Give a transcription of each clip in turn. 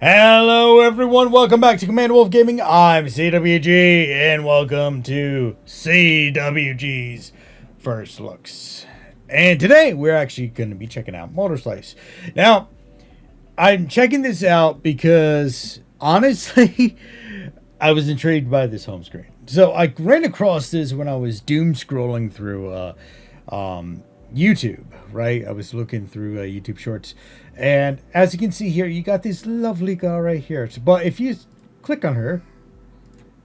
Hello everyone, welcome back to Command Wolf Gaming. I'm CWG and welcome to CWG's First Looks. And today we're actually going to be checking out Motorslice. Now, I'm checking this out because honestly, I was intrigued by this home screen. So I ran across this when I was doom scrolling through YouTube, right? I was looking through YouTube Shorts, and as you can see here, you got this lovely girl right here. But if you click on her,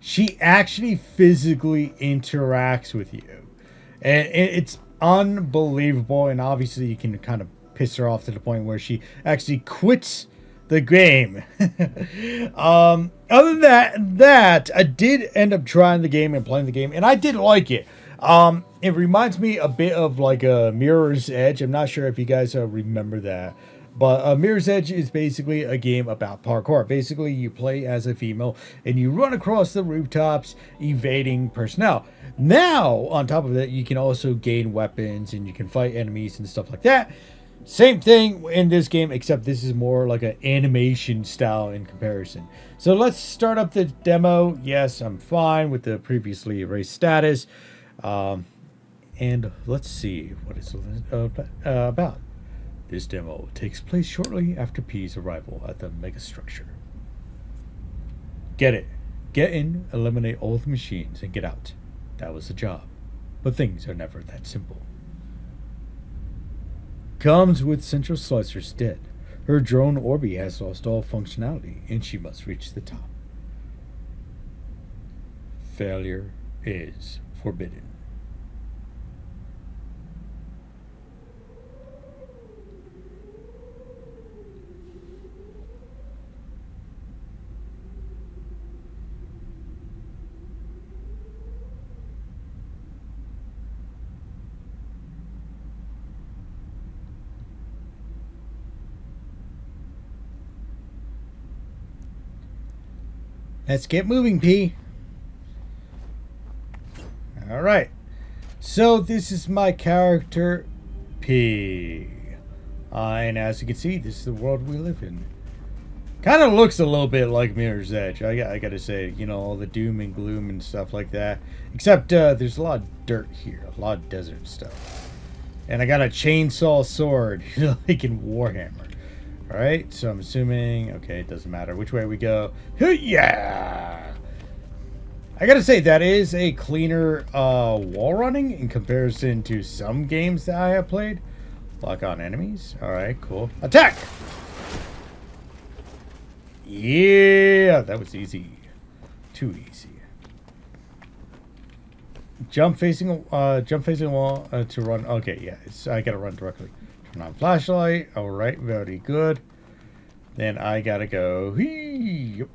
she actually physically interacts with you, and it's unbelievable. And obviously, you can kind of piss her off to the point where she actually quits the game. Other than that, I did end up trying the game and playing the game, and I did like it. It reminds me a bit of like a Mirror's Edge. I'm not sure if you guys remember that. But Mirror's Edge is basically a game about parkour. Basically, you play as a female and you run across the rooftops evading personnel. Now, on top of that, you can also gain weapons and you can fight enemies and stuff like that. Same thing in this game, except this is more like an animation style in comparison. So let's start up the demo. Yes, I'm fine with the previously erased status. And let's see what it's about. This demo takes place shortly after P's arrival at the megastructure. Get it. Get in, eliminate all the machines, and get out. That was the job. But things are never that simple. Comes with Central Slicer's dead. Her drone Orbi has lost all functionality, and she must reach the top. Failure is forbidden. Let's get moving, P. Alright. So this is my character, P. And as you can see, this is the world we live in. Kind of looks a little bit like Mirror's Edge. I gotta say, you know, all the doom and gloom and stuff like that. Except there's a lot of dirt here. A lot of desert stuff. And I got a chainsaw sword, like in Warhammer. Alright, so I'm assuming, okay, it doesn't matter which way we go. Yeah! I gotta say, that is a cleaner wall running in comparison to some games that I have played. Lock on enemies. Alright, cool. Attack! Yeah, that was easy. Too easy. Jump facing a wall to run. Okay, yeah, I gotta run directly. Turn on flashlight. Alright, very good. Then I gotta go. Yep.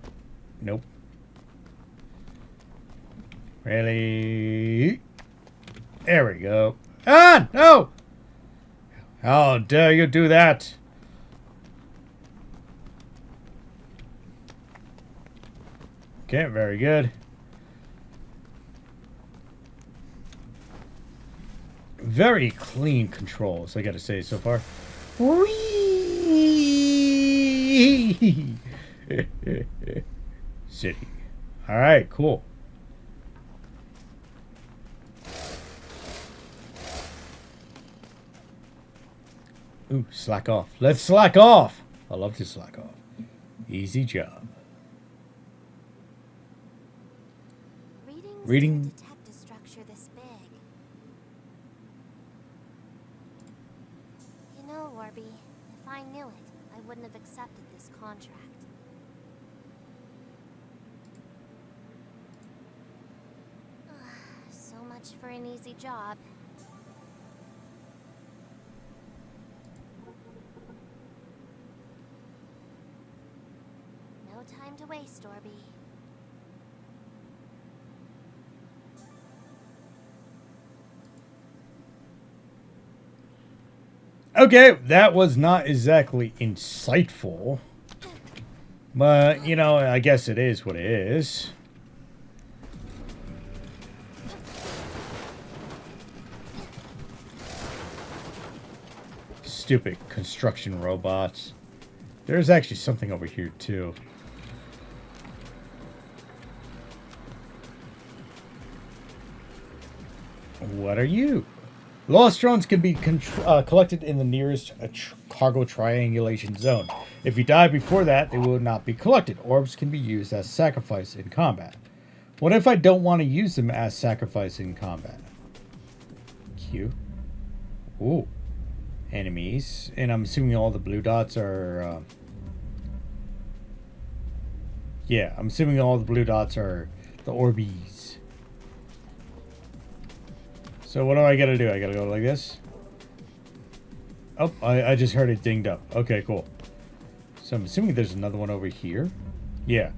Nope. Really? There we go. Ah, no! How dare you do that? Okay, very good. Very clean controls, I gotta say, so far. City. Alright, cool. Ooh, slack off. Let's slack off! I love to slack off. Easy job. Reading. Detect a structure this big. You know, Warby, if I knew it, I wouldn't have accepted this contract. So much for an easy job. No time to waste, Orby. Okay, that was not exactly insightful. But, you know, I guess it is what it is. Stupid construction robots. There's actually something over here, too. What are you? Lost drones can be collected in the nearest cargo triangulation zone. If you die before that, they will not be collected. Orbs can be used as sacrifice in combat. What if I don't want to use them as sacrifice in combat? Q. Ooh. Enemies. And I'm assuming all the blue dots are... yeah, I'm assuming all the blue dots are the Orbeez. So what do I gotta do? I gotta go like this? Oh, I just heard it dinged up. Okay, cool. So I'm assuming there's another one over here? Yeah.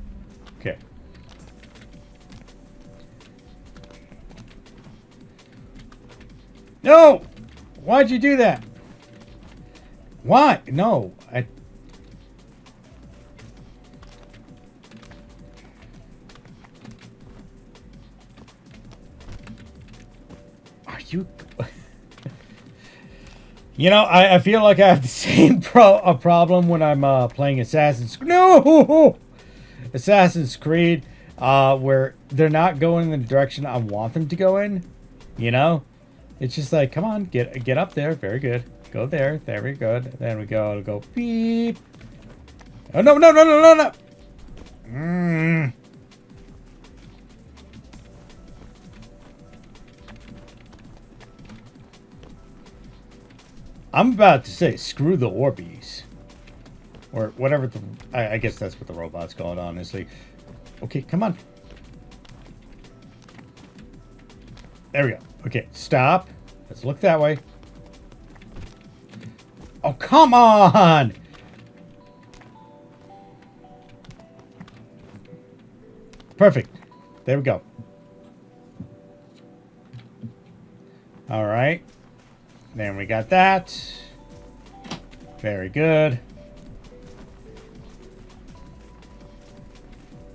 Okay. No! Why'd you do that? Why? No. Are you... You know, I feel like I have the same problem when I'm playing Assassin's Creed, where they're not going in the direction I want them to go in. You know? It's just like, come on, get up there. Very good. Go there. Very good. Then we go beep. Oh, no. I'm about to say, screw the Orbeez. Or whatever the... I guess that's what the robot's called, honestly. Okay, come on. There we go. Okay, stop. Let's look that way. Oh, come on! Perfect. There we go. All right. Then we got that. Very good.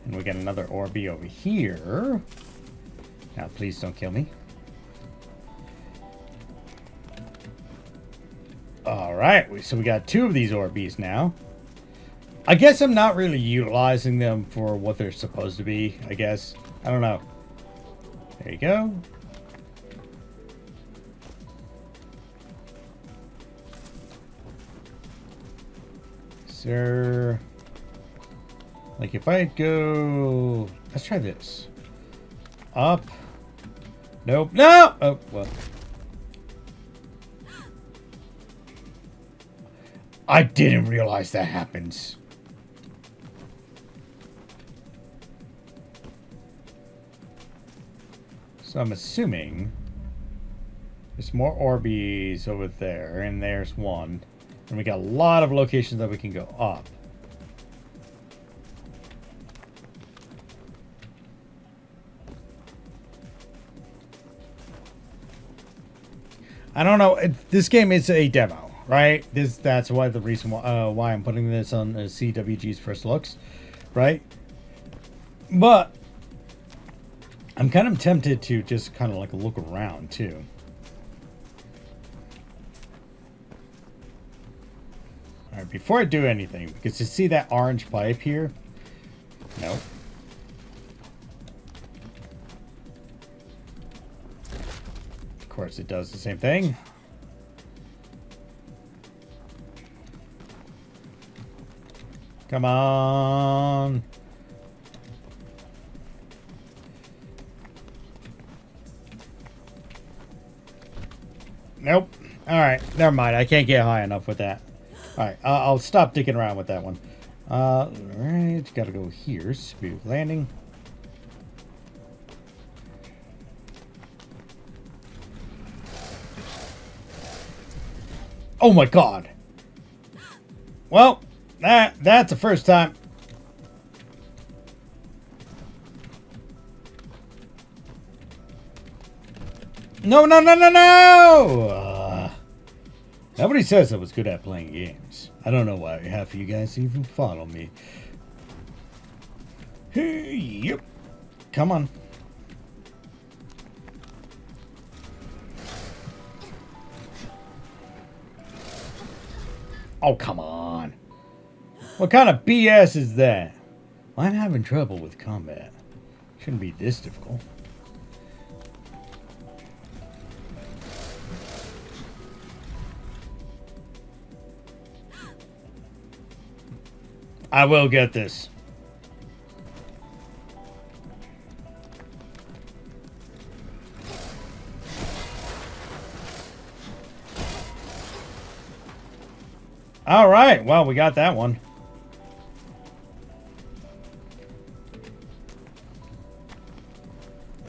And we got another Orby over here. Now, please don't kill me. All right. So we got 2 of these Orbeez now. I guess I'm not really utilizing them for what they're supposed to be, I guess. I don't know. There you go. Sir. Like if I go... Let's try this. Up. Nope. No! Oh, well. I didn't realize that happens. So I'm assuming there's more Orbeez over there, and there's one. And we got a lot of locations that we can go up. I don't know. This game is a demo, right? That's why the reason why I'm putting this on CWG's first looks, right? But I'm kind of tempted to just kind of like look around too. All right, before I do anything, because you see that orange pipe here? Nope. Of course, it does the same thing. Come on. Nope. All right, never mind. I can't get high enough with that. All right, I'll stop dicking around with that one. All right, gotta go here. Smooth landing. Oh my god. Well, that's the first time. No. Nobody says I was good at playing games. I don't know why half of you guys even follow me. Hey, yep. Come on. Oh, come on. What kind of BS is that? I'm having trouble with combat. Shouldn't be this difficult. I will get this. All right. Well, we got that one.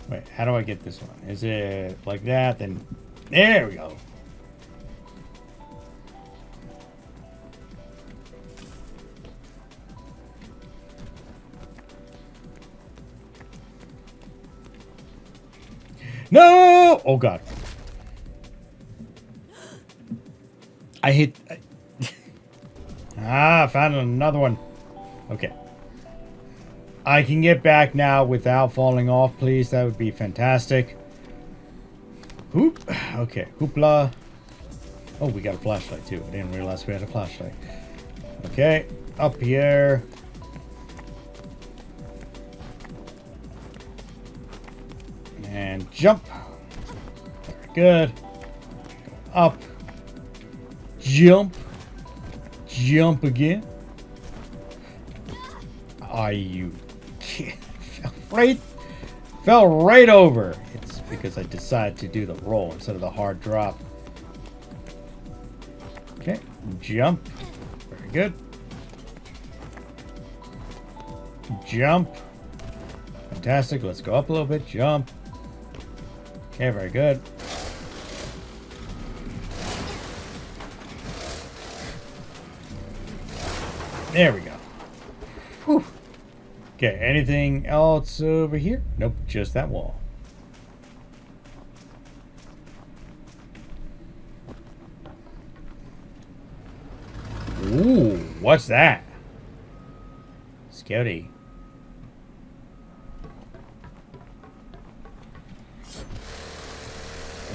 Wait, how do I get this one? Is it like that? Then there we go. No! Oh God. I hit. I found another one. Okay. I can get back now without falling off, please. That would be fantastic. Hoop. Okay. Hoopla. Oh, we got a flashlight too. I didn't realize we had a flashlight. Okay. Up here. And jump. Very good. Go up. Jump. Jump again. Are you kidding? Fell right over. It's because I decided to do the roll instead of the hard drop. Okay. Jump. Very good. Jump. Fantastic. Let's go up a little bit. Jump. Okay, very good. There we go. Whew. Okay, anything else over here? Nope, just that wall. Ooh, what's that? Scary.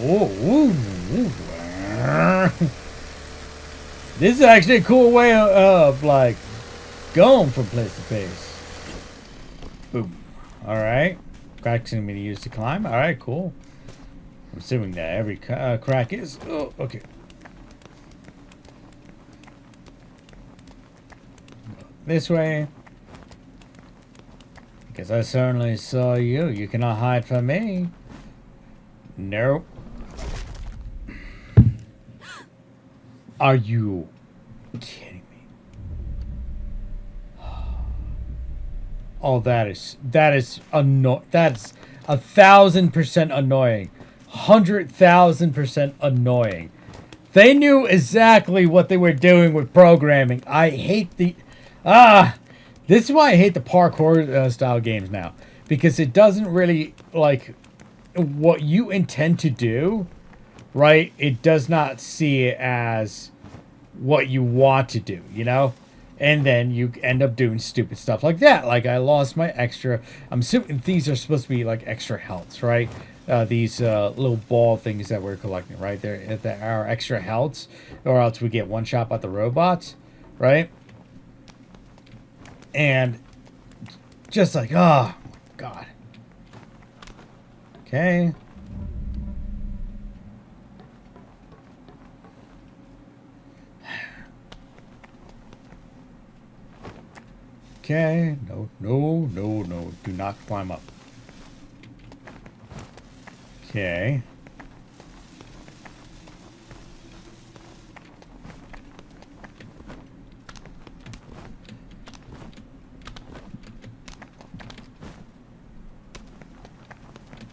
Ooh, ooh, ooh. This is actually a cool way of like going from place to place. Boom. Alright. Crack's gonna be used to climb. Alright, cool. I'm assuming that every crack is. Oh, okay. This way. Because I certainly saw you. You cannot hide from me. Nope. Are you kidding me? Oh, that's 1,000% annoying. 100,000% annoying. They knew exactly what they were doing with programming. I hate the this is why I hate the parkour style games now, because it doesn't really like what you intend to do, right? It does not see it as what you want to do, you know? And then you end up doing stupid stuff like that. Like I lost my extra. I'm assuming these are supposed to be like extra healths, right? These little ball things that we're collecting, right? They're our extra healths, or else we get one shot by the robots, right? And just like, oh God. Okay. Okay. No, no, no, no. Do not climb up. Okay.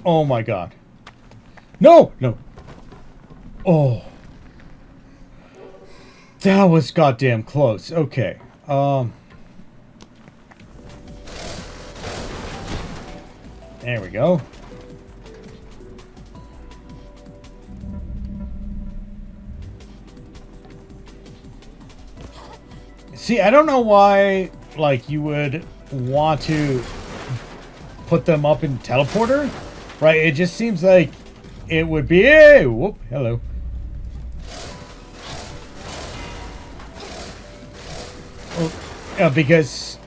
Oh my God. No, no. Oh. That was goddamn close. Okay. There we go. See, I don't know why, like, you would want to put them up in teleporter, right? It just seems like it would be... Hey, whoop, hello. Oh. Because,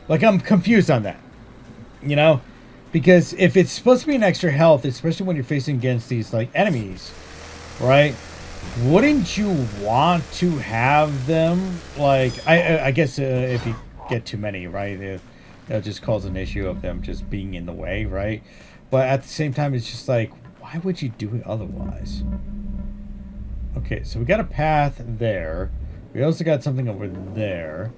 like, I'm confused on that. You know? Because if it's supposed to be an extra health, especially when you're facing against these, like, enemies, right? Wouldn't you want to have them, like, I guess if you get too many, right? That'll just cause an issue of them just being in the way, right? But at the same time, it's just like, why would you do it otherwise? Okay, so we got a path there. We also got something over there.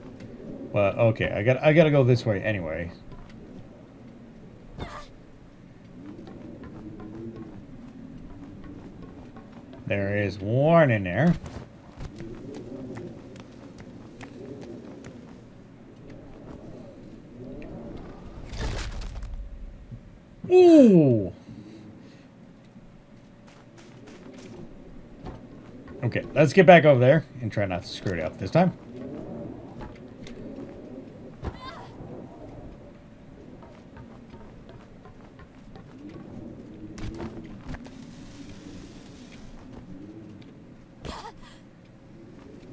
But okay, I gotta go this way anyway. There is one in there. Ooh. Okay, let's get back over there and try not to screw it up this time.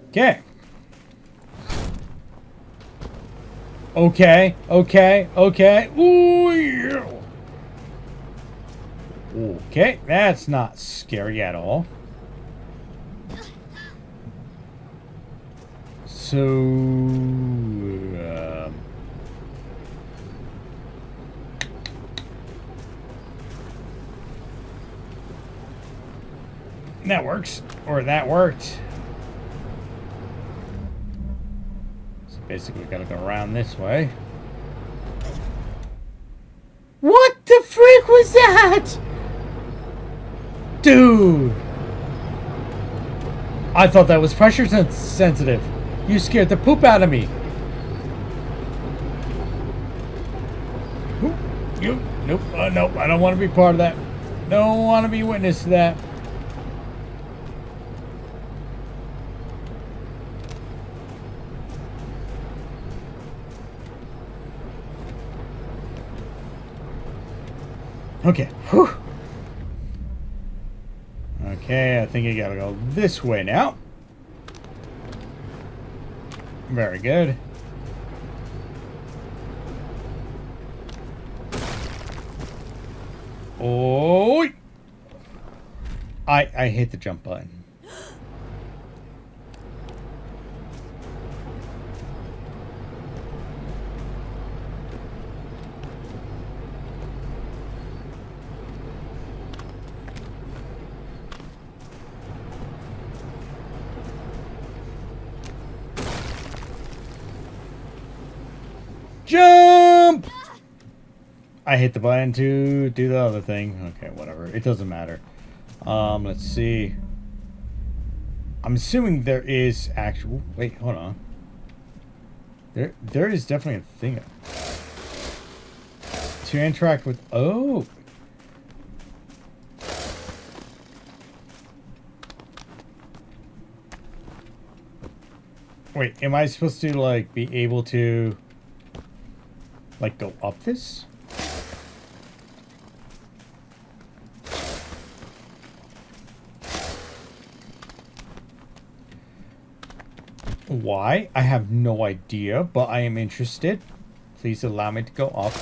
Okay. Okay, okay, okay. Ooh, yeah. Okay, that's not scary at all. So, that works, or that worked. So basically, we gotta go around this way. What the freak was that? Dude! I thought that was pressure sensitive. You scared the poop out of me. Nope, nope, I don't want to be part of that. Don't want to be witness to that. Okay, whew. Okay, I think you gotta go this way now. Very good. Oh! I hit the jump button. Jump! I hit the button to do the other thing. Okay, whatever. It doesn't matter. Let's see. I'm assuming there is actual... Wait, hold on. There is definitely a thing. To interact with... Oh! Wait, am I supposed to, like, be able to... like, go up this? Why? I have no idea, but I am interested. Please allow me to go up.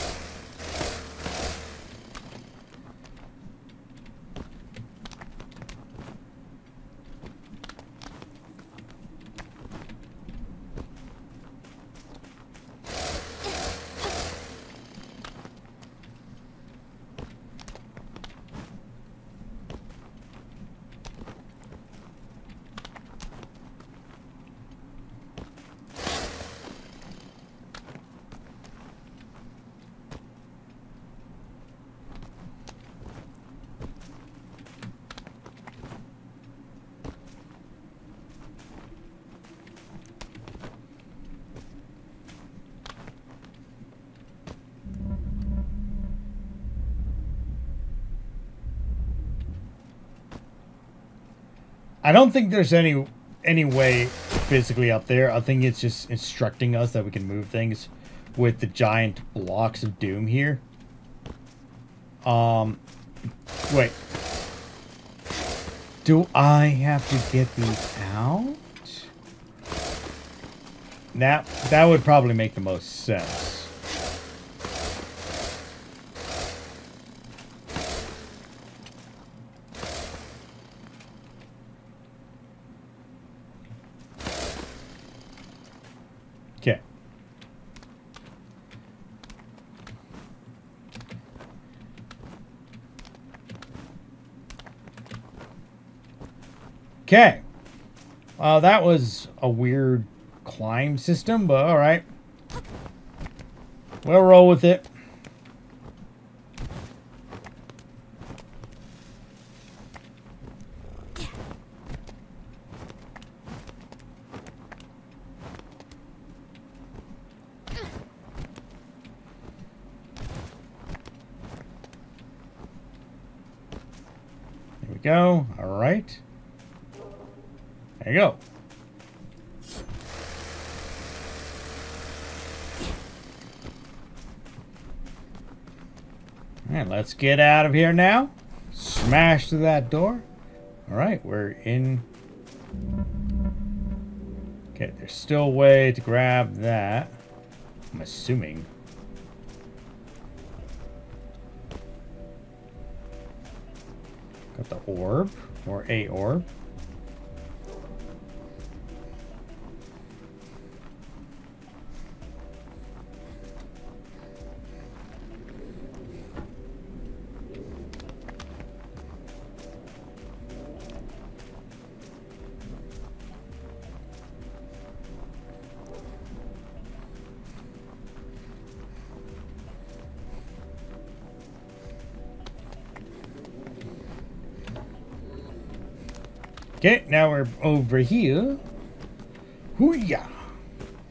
I don't think there's any way physically up there. I think it's just instructing us that we can move things with the giant blocks of doom here. Wait. Do I have to get these out? Now, that would probably make the most sense. Okay. Okay. That was a weird climb system, but alright. We'll roll with it. There we go. Alright. There you go. Alright, let's get out of here now. Smash through that door. Alright, we're in. Okay, there's still a way to grab that. I'm assuming. Got the orb, or a orb. Okay, now we're over here. Hoo-yah!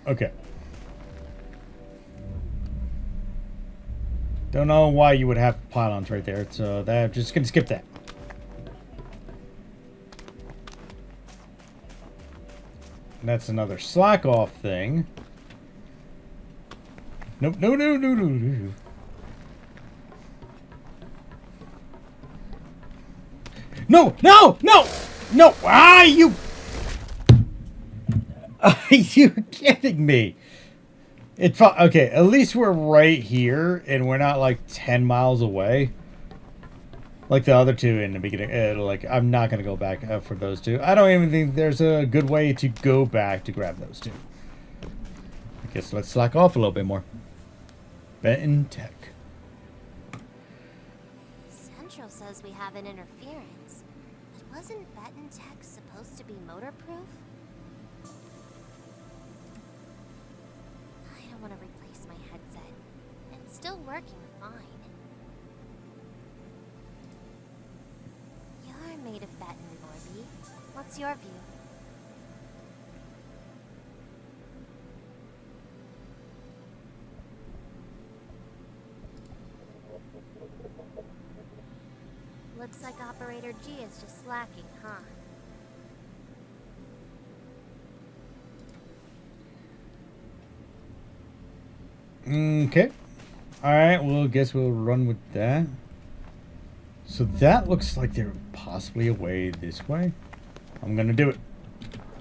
Okay. Don't know why you would have pylons right there, so that just gonna skip that. And that's another slack off thing. Nope, no, no, no, no, no. No, no, no! No! Ah, you... Are you kidding me? Okay, at least we're right here, and we're not like 10 miles away. Like the other two in the beginning. Like, I'm not going to go back for those two. I don't even think there's a good way to go back to grab those two. I guess let's slack off a little bit more. Benton Tech. Central says we have an interference. But wasn't Benton Tech supposed to be motor-proof? I don't want to replace my headset. It's still working fine. You're made of Benton, Morby. What's your view? Looks like Operator G is just slacking, huh? Okay. Alright, well, guess we'll run with that. So that looks like there's possibly a way this way. I'm gonna do it.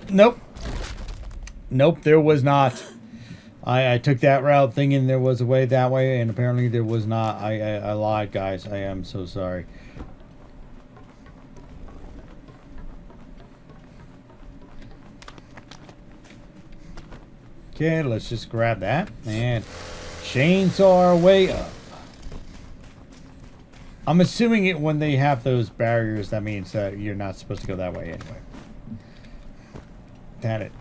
Nope. Nope, there was not. I took that route thinking there was a way that way, and apparently there was not. I lied, guys. I am so sorry. Okay, let's just grab that and chainsaw our way up. I'm assuming it when they have those barriers, that means that you're not supposed to go that way anyway. Got it.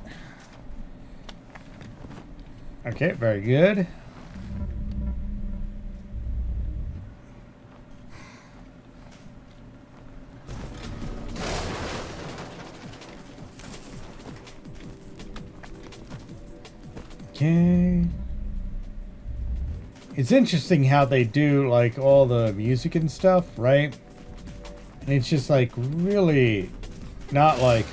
Okay, very good. Okay. It's interesting how they do like all the music and stuff, right? And it's just like really not like,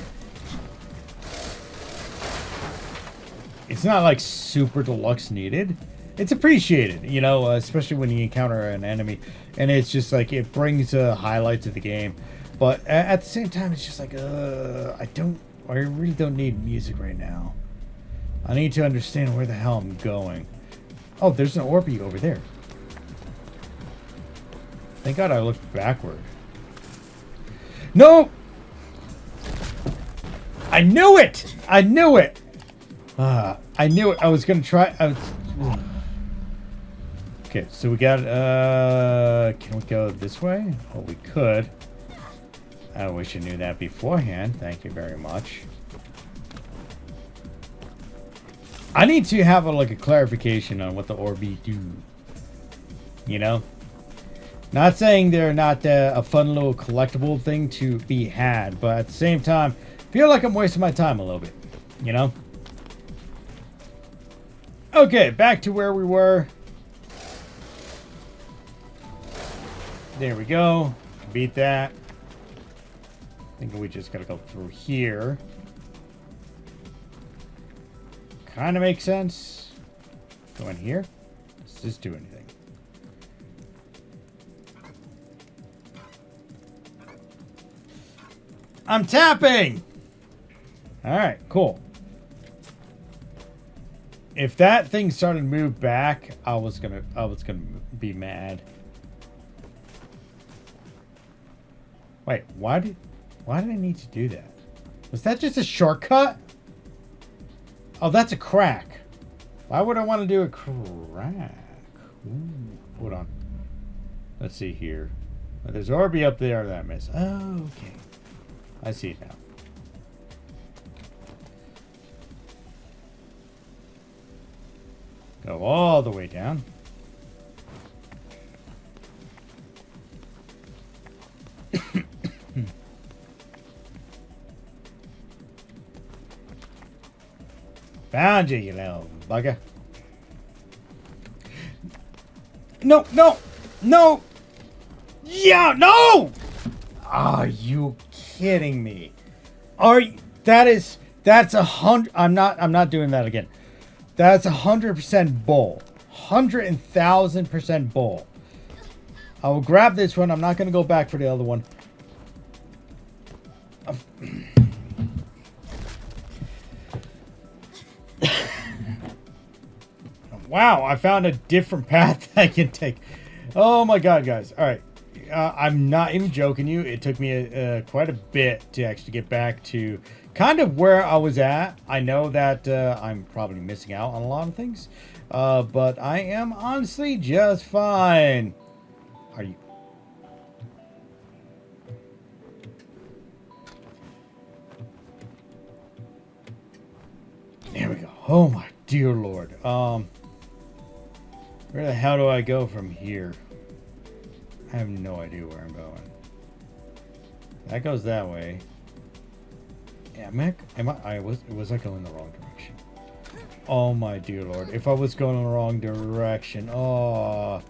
it's not like super deluxe needed. It's appreciated, you know, especially when you encounter an enemy, and it's just like it brings a highlight to the game. But at the same time, it's just like I really don't need music right now. I need to understand where the hell I'm going. Oh, there's an Orby over there. Thank God I looked backward. No! I knew it! I knew it! I knew it. I was gonna try. Okay, so we got, can we go this way? Oh, we could. I wish I knew that beforehand. Thank you very much. I need to have like a clarification on what the Orby do. You know? Not saying they're not a fun little collectible thing to be had, but at the same time, feel like I'm wasting my time a little bit. You know? Okay, back to where we were. There we go. Beat that. I think we just gotta go through here. Kind of makes sense. Go in here. Does this do anything? I'm tapping! Alright, cool. If that thing started to move back, I was gonna be mad. Wait, why did I need to do that? Was that just a shortcut? Oh, that's a crack. Why would I want to do a crack? Ooh, hold on. Let's see here. There's Orby up there that I missed. Oh, okay. I see it now. Go all the way down. Found you, you little bugger. No, no, no. Yeah, no. Are you kidding me? Are you, that's 100. I'm not doing that again. That's 100% bull. 100,000% bull. I will grab this one. I'm not going to go back for the other one. Wow, I found a different path I can take. Oh my god, guys. All right. I'm not even joking you. It took me quite a bit to actually get back to kind of where I was at. I know that I'm probably missing out on a lot of things. But I am honestly just fine. Are you... There we go. Oh my dear lord. Where the hell do I go from here? I have no idea where I'm going. That goes that way. Yeah, was I going the wrong direction? Oh my dear lord. If I was going in the wrong direction. Oh.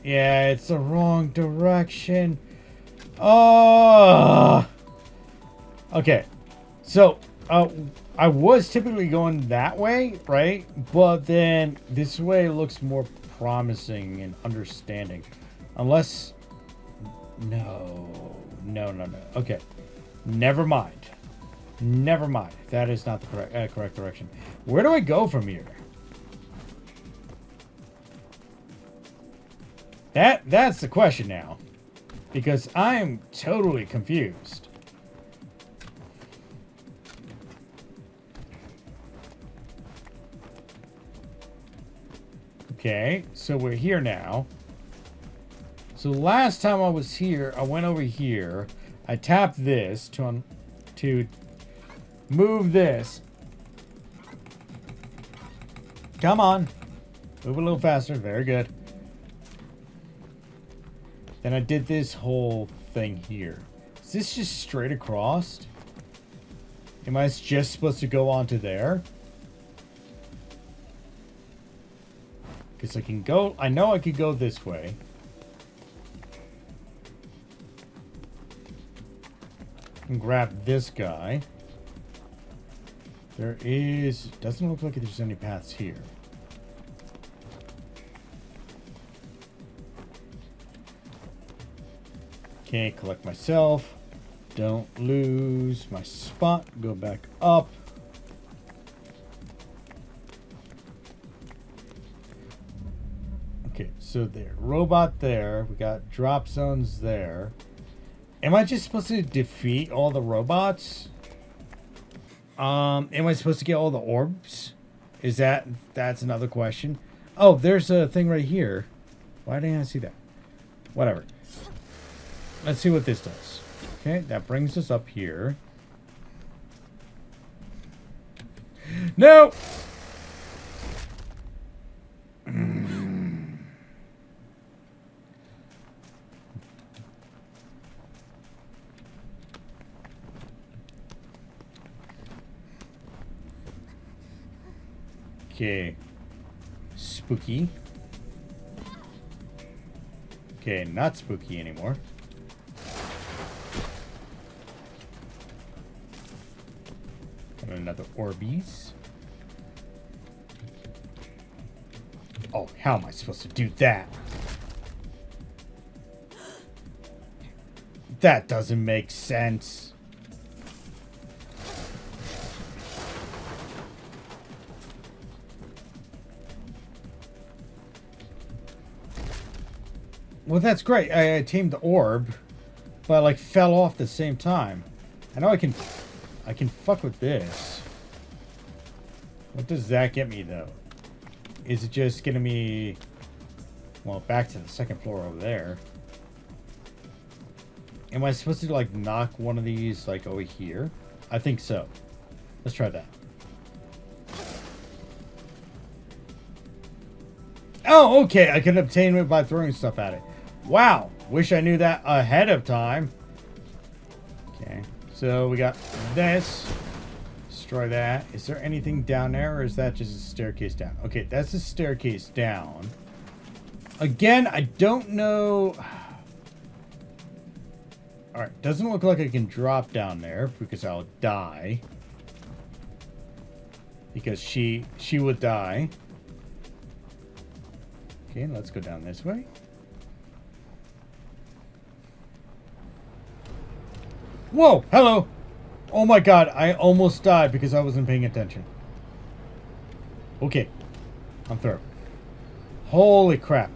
Yeah, it's the wrong direction. Oh. Okay. So, I was typically going that way, right? But then this way looks more promising and understanding. Unless... No. Okay. Never mind. Never mind. That is not the correct direction. Where do I go from here? That's the question now. Because I am totally confused. Okay, so we're here now. So last time I was here, I went over here. I tapped this to move this. Come on. Move a little faster. Very good. Then I did this whole thing here. Is this just straight across? Am I just supposed to go onto there? Because I can go... I know I could go this way. And grab this guy. There is... Doesn't look like there's any paths here. Okay, collect myself. Don't lose my spot. Go back up. Okay, so there. Robot there. We got drop zones there. Am I just supposed to defeat all the robots? Am I supposed to get all the orbs? That's another question. Oh, there's a thing right here. Why didn't I see that? Whatever. Let's see what this does. Okay, that brings us up here. No! Okay. Spooky. Okay, not spooky anymore. And another Orbeez. Oh, how am I supposed to do that? That doesn't make sense. Well, that's great. I tamed the orb, but I like fell off at the same time. I know I can fuck with this. What does that get me though? Is it just getting me, well, back to the second floor over there? Am I supposed to like knock one of these like over here? I think so. Let's try that. Oh, okay. I can obtain it by throwing stuff at it. Wow. Wish I knew that ahead of time. Okay. So we got this. Destroy that. Is there anything down there, or is that just a staircase down? Okay, that's a staircase down. Again, I don't know. Alright, doesn't look like I can drop down there because I'll die. Because she would die. Okay, let's go down this way. Whoa, hello. Oh my god, I almost died because I wasn't paying attention. Okay, I'm through. Holy crap.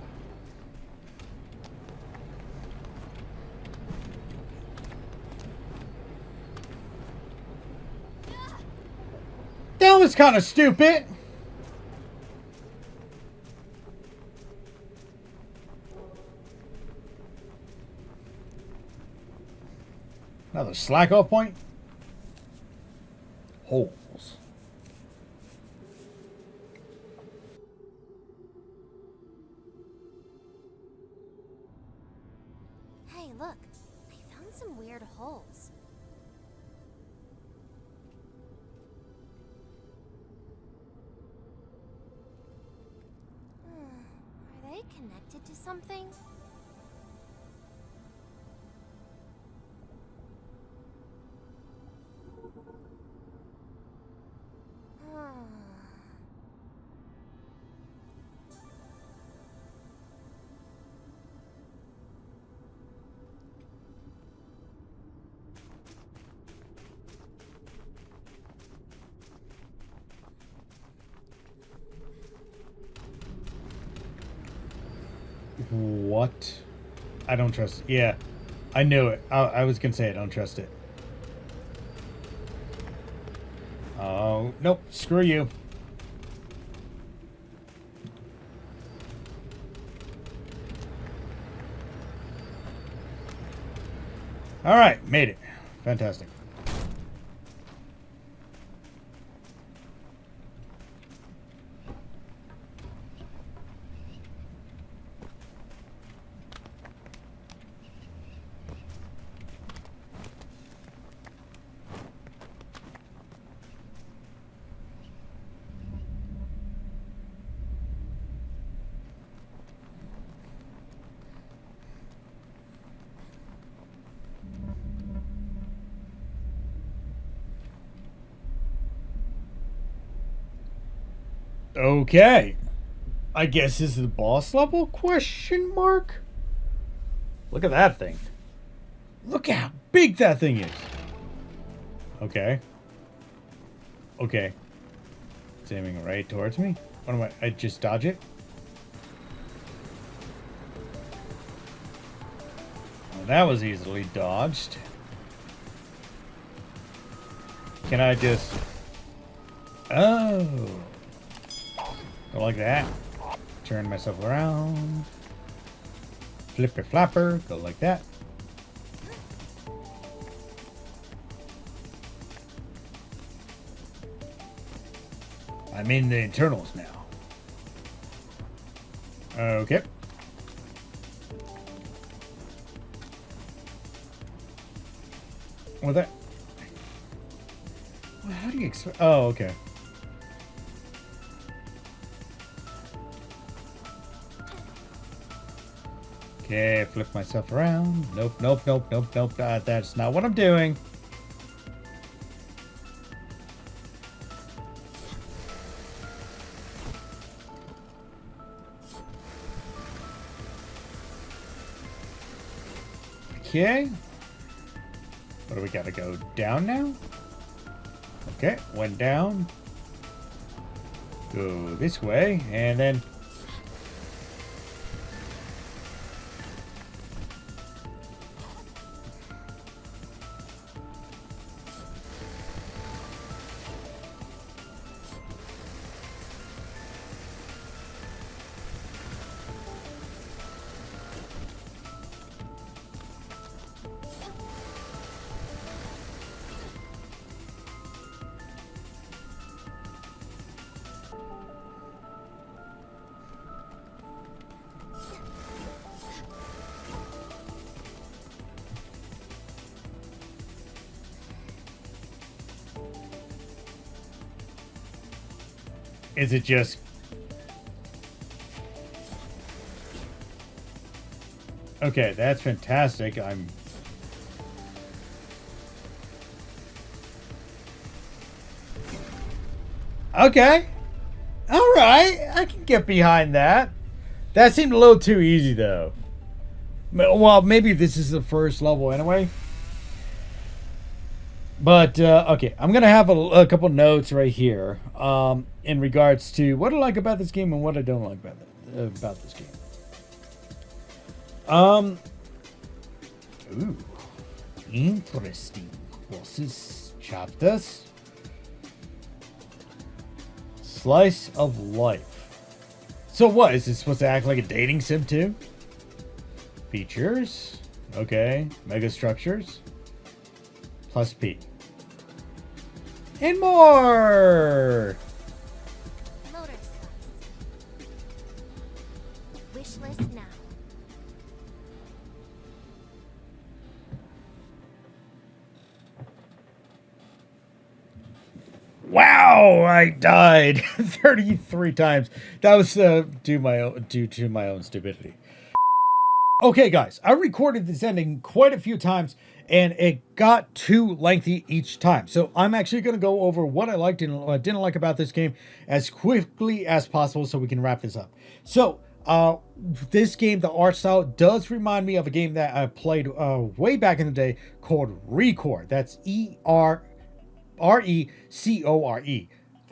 That was kind of stupid. Another slack off point. Holes. Hey, look. I found some weird holes. Are they connected to something? What? I don't trust it. Yeah, I knew it. I was gonna say I don't trust it. Oh, nope. Screw you. All right, made it. Fantastic. Okay. I guess this is the boss level? Question mark? Look at that thing. Look how big that thing is. Okay. Okay. It's aiming right towards me. What am I just dodge it? that was easily dodged. Can I just... Oh. Go like that. Turn myself around. Flipper flapper. Go like that. I'm in the internals now. Okay. Well, that... How do you expect... Oh, okay. Okay, flip myself around. Nope, nope, nope, nope, nope. That's not what I'm doing. Okay. What do we gotta go down now? Okay, went down. Go this way, and then... Is it just... Okay, that's fantastic. I'm... Okay. Alright, I can get behind that. That seemed a little too easy, though. Well, maybe this is the first level anyway. But, okay, I'm going to have a couple notes right here in regards to what I like about this game and what I don't like about this game. Ooh, interesting. Bosses, chapters. Slice of life. So what, is this supposed to act like a dating sim too? Features. Okay, mega structures. Plus P. And more! Motorslice. Wish list now. Wow, I died 33 times. That was due to my own stupidity. Okay, guys, I recorded this ending quite a few times, and it got too lengthy each time. So I'm actually going to go over what I liked and what I didn't like about this game as quickly as possible so we can wrap this up. So, this game, the art style, does remind me of a game that I played way back in the day called Recore. That's E-R-E-C-O-R-E.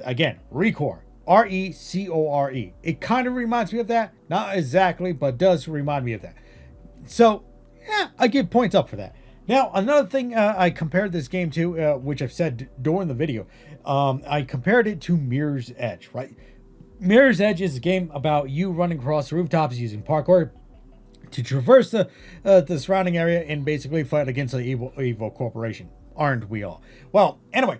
Again, Recore. R-E-C-O-R-E. It kind of reminds me of that. Not exactly, but does remind me of that. So, yeah, I give points up for that. Now, another thing I compared this game to, which I've said during the video, I compared it to Mirror's Edge, right? Mirror's Edge is a game about you running across rooftops using parkour to traverse the surrounding area and basically fight against an evil corporation. Aren't we all? Well, anyway,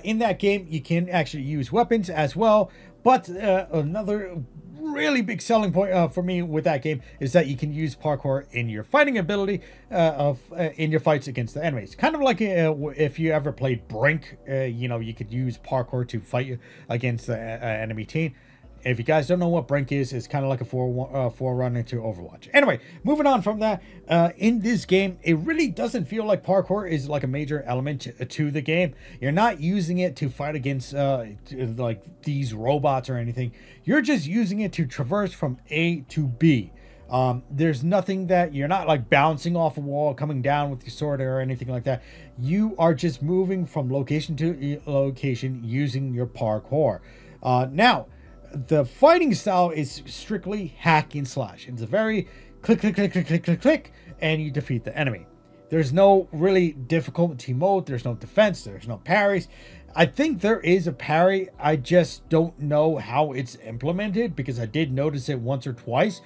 in that game, you can actually use weapons as well, but another really big selling point for me with that game is that you can use parkour in your fighting ability in your fights against the enemies. Kind of like if you ever played Brink, you know, you could use parkour to fight against the enemy team. If you guys don't know what Brink is, it's kind of like a forerunner to Overwatch. Anyway, moving on from that, in this game, it really doesn't feel like parkour is like a major element to the game. You're not using it to fight against like these robots or anything. You're just using it to traverse from A to B. There's nothing that you're not like bouncing off a wall, coming down with your sword or anything like that. You are just moving from location to location using your parkour. Now, the fighting style is strictly hack and slash. It's a very click, click, click, click, click, click, click, and you defeat the enemy. There's no really difficulty mode. There's no defense. There's no parries. I think there is a parry. I just don't know how it's implemented because I did notice it once or twice,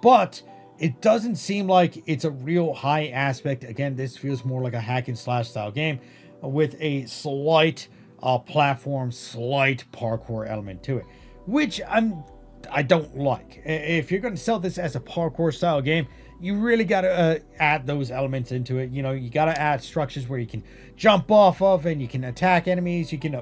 but it doesn't seem like it's a real high aspect. Again, this feels more like a hack and slash style game with a slight platform, slight parkour element to it, which I don't like. If you're going to sell this as a parkour style game, you really got to add those elements into it. You know, you got to add structures where you can jump off of and you can attack enemies. You can,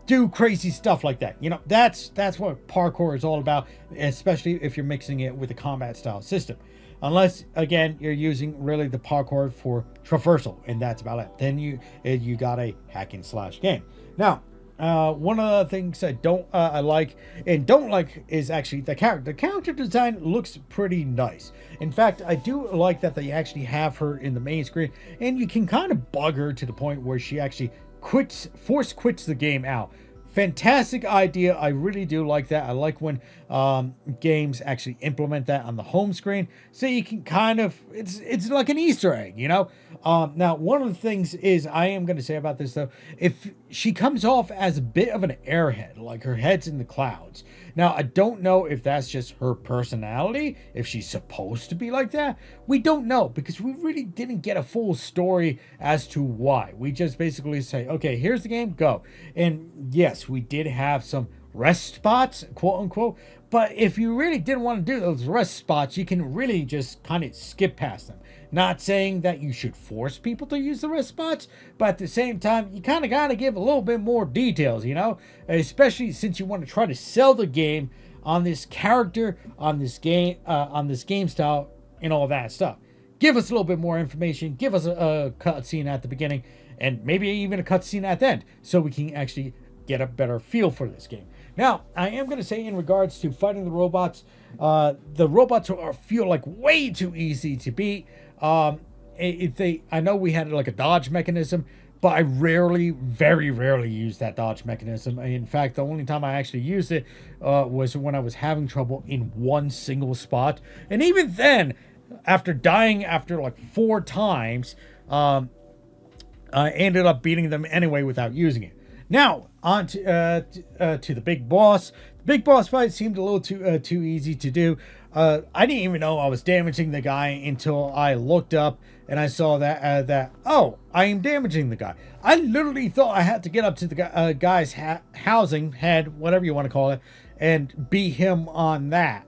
do crazy stuff like that. That's what parkour is all about, especially if you're mixing it with a combat style system. Unless, again, you're using really the parkour for traversal, and that's about it. Then you got a hack and slash game. Now, one of the things I like is actually the character. The character design looks pretty nice. In fact, I do like that they actually have her in the main screen, and you can kind of bug her to the point where she actually force quits the game out. Fantastic idea. I really do like that. I like when games actually implement that on the home screen, so you can kind of it's like an Easter egg, Now, one of the things is I am going to say about this though, if she comes off as a bit of an airhead, like her head's in the clouds. Now, I don't know if that's just her personality, if she's supposed to be like that. We don't know because we really didn't get a full story as to why. We just basically say, okay, here's the game, go. And yes, we did have some rest spots, quote unquote. But if you really didn't want to do those rest spots, you can really just kind of skip past them. Not saying that you should force people to use the rest spots, but at the same time, you kind of got to give a little bit more details, especially since you want to try to sell the game on this character, on this game style, and all that stuff. Give us a little bit more information. Give us a cutscene at the beginning, and maybe even a cutscene at the end, so we can actually get a better feel for this game. Now, I am going to say in regards to fighting the robots feel like way too easy to beat. I know we had like a dodge mechanism, but I very rarely use that dodge mechanism. In fact, the only time I actually used it was when I was having trouble in one single spot. And even then, after dying after like 4 times, I ended up beating them anyway without using it. Now, on to the big boss. The big boss fight seemed a little too easy to do. I didn't even know I was damaging the guy until I looked up and I saw that I am damaging the guy. I literally thought I had to get up to the guy's housing, head, whatever you want to call it, and beat him on that,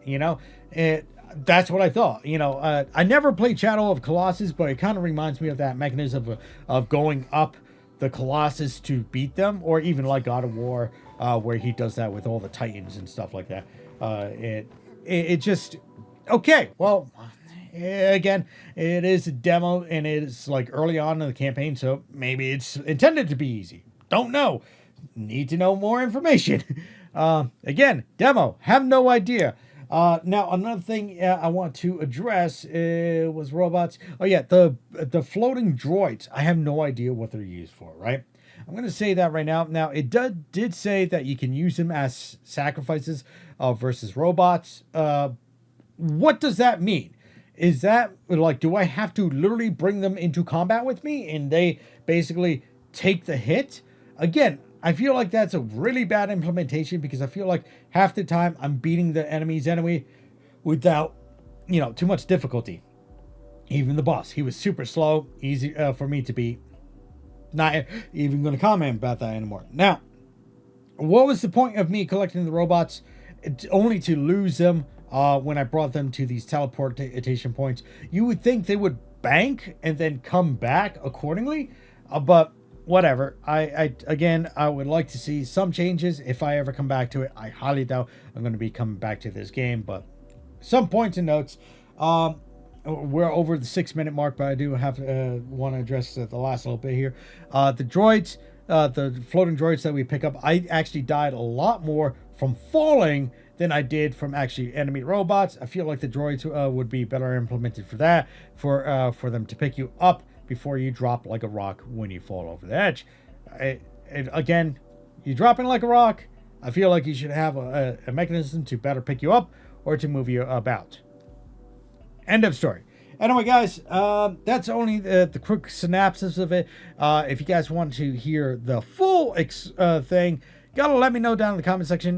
That's what I thought. I never played Shadow of Colossus, but it kind of reminds me of that mechanism of going up the Colossus to beat them, or even like God of War, where he does that with all the Titans and stuff like that. It just okay. Well, again, it is a demo and it's like early on in the campaign, so maybe it's intended to be easy. Don't know. Need to know more information. Again, demo. Have no idea. Now, another thing I want to address was robots. Oh, yeah, the floating droids. I have no idea what they're used for, right? I'm going to say that right now. Now, it did say that you can use them as sacrifices versus robots. What does that mean? Is that, like, do I have to literally bring them into combat with me and they basically take the hit? Again, I feel like that's a really bad implementation because I feel like half the time I'm beating the enemies anyway without, too much difficulty. Even the boss, he was super slow, easy for me to beat. Not even going to comment about that anymore. Now, what was the point of me collecting the robots? It's only to lose them when I brought them to these teleportation points. You would think they would bank and then come back accordingly, but whatever. I would like to see some changes if I ever come back to it. I highly doubt I'm going to be coming back to this game, but some points and notes. We're over the 6-minute mark, but I do have want to address the last little bit here. The droids, the floating droids that we pick up, I actually died a lot more from falling than I did from actually enemy robots. I feel like the droids would be better implemented for that, for them to pick you up before you drop like a rock when you fall over the edge. Again, you're dropping like a rock. I feel like you should have a mechanism to better pick you up or to move you about. End of story. Anyway, guys, that's only the quick synopsis of it. If you guys want to hear the full thing, gotta let me know down in the comment section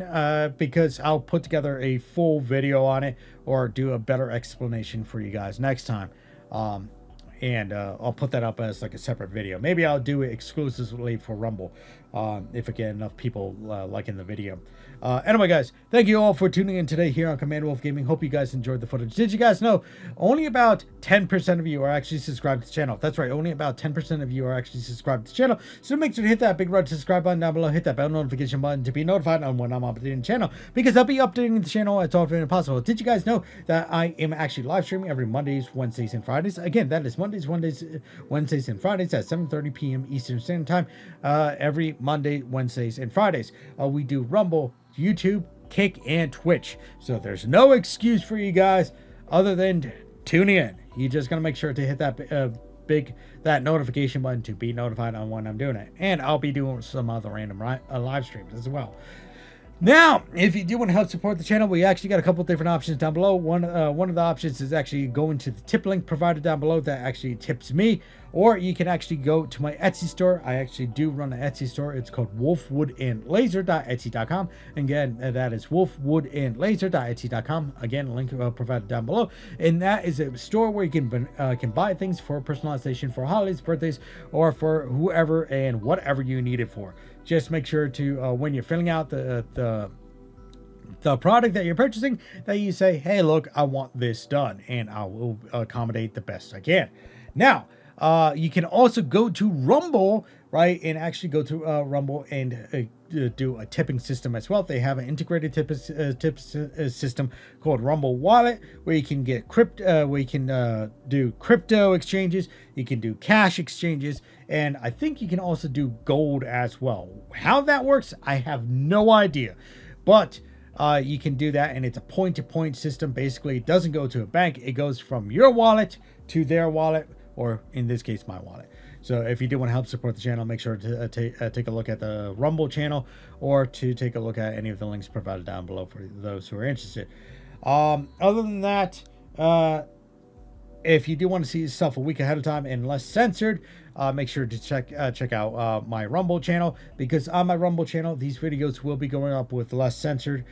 because I'll put together a full video on it or do a better explanation for you guys next time. And I'll put that up as like a separate video. Maybe I'll do it exclusively for Rumble if I get enough people liking the video. Anyway, guys, thank you all for tuning in today here on Command Wolf Gaming. Hope you guys enjoyed the footage. Did you guys know only about 10% of you are actually subscribed to the channel? That's right, only about 10% of you are actually subscribed to the channel. So make sure to hit that big red subscribe button down below. Hit that bell notification button to be notified on when I'm updating the channel, because I'll be updating the channel as often as possible. Did you guys know that I am actually live streaming every Mondays, Wednesdays, and Fridays? Again, that is Mondays, Wednesdays, and Fridays at 7:30 p.m. Eastern Standard Time. Every Monday, Wednesdays, and Fridays. We do Rumble, YouTube, Kick, and Twitch. So there's no excuse for you guys other than tuning in. You just gotta make sure to hit that that notification button to be notified on when I'm doing it. And I'll be doing some other random live streams as well. Now, if you do want to help support the channel, we actually got a couple different options down below. One of the options is actually going to the tip link provided down below that actually tips me, or you can actually go to my Etsy store. I actually do run an Etsy store. It's called wolfwoodandlaser.etsy.com. Again, that is wolfwoodandlaser.etsy.com. Again, link provided down below. And that is a store where you can buy things for personalization for holidays, birthdays, or for whoever and whatever you need it for. Just make sure to, when you're filling out the product that you're purchasing, that you say, hey, look, I want this done, and I will accommodate the best I can. Now, you can also go to Rumble, right, and actually go to Rumble and do a tipping system as well. They have an integrated tip system called Rumble Wallet, where you can get where you can do crypto exchanges, you can do cash exchanges, and I think you can also do gold as well. How that works, I have no idea, but you can do that, and it's a point-to-point system. Basically, it doesn't go to a bank. It goes from your wallet to their wallet, or in this case, my wallet. So if you do want to help support the channel, make sure to take a look at the Rumble channel, or to take a look at any of the links provided down below for those who are interested. Other than that, if you do want to see stuff a week ahead of time and less censored, make sure to check out my Rumble channel, because on my Rumble channel, these videos will be going up with less censored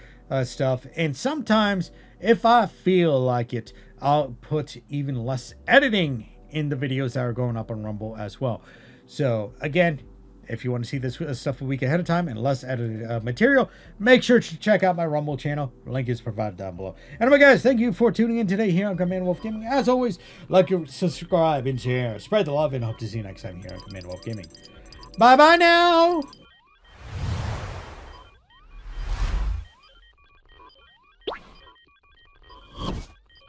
stuff. And sometimes, if I feel like it, I'll put even less editing in the videos that are going up on Rumble as well. So again, if you want to see this stuff a week ahead of time and less edited material, make sure to check out my Rumble channel. Link is provided down below. Anyway, guys, thank you for tuning in today here on Command Wolf Gaming. As always, like, subscribe, and share. Spread the love, and hope to see you next time here on Command Wolf Gaming. Bye-bye now!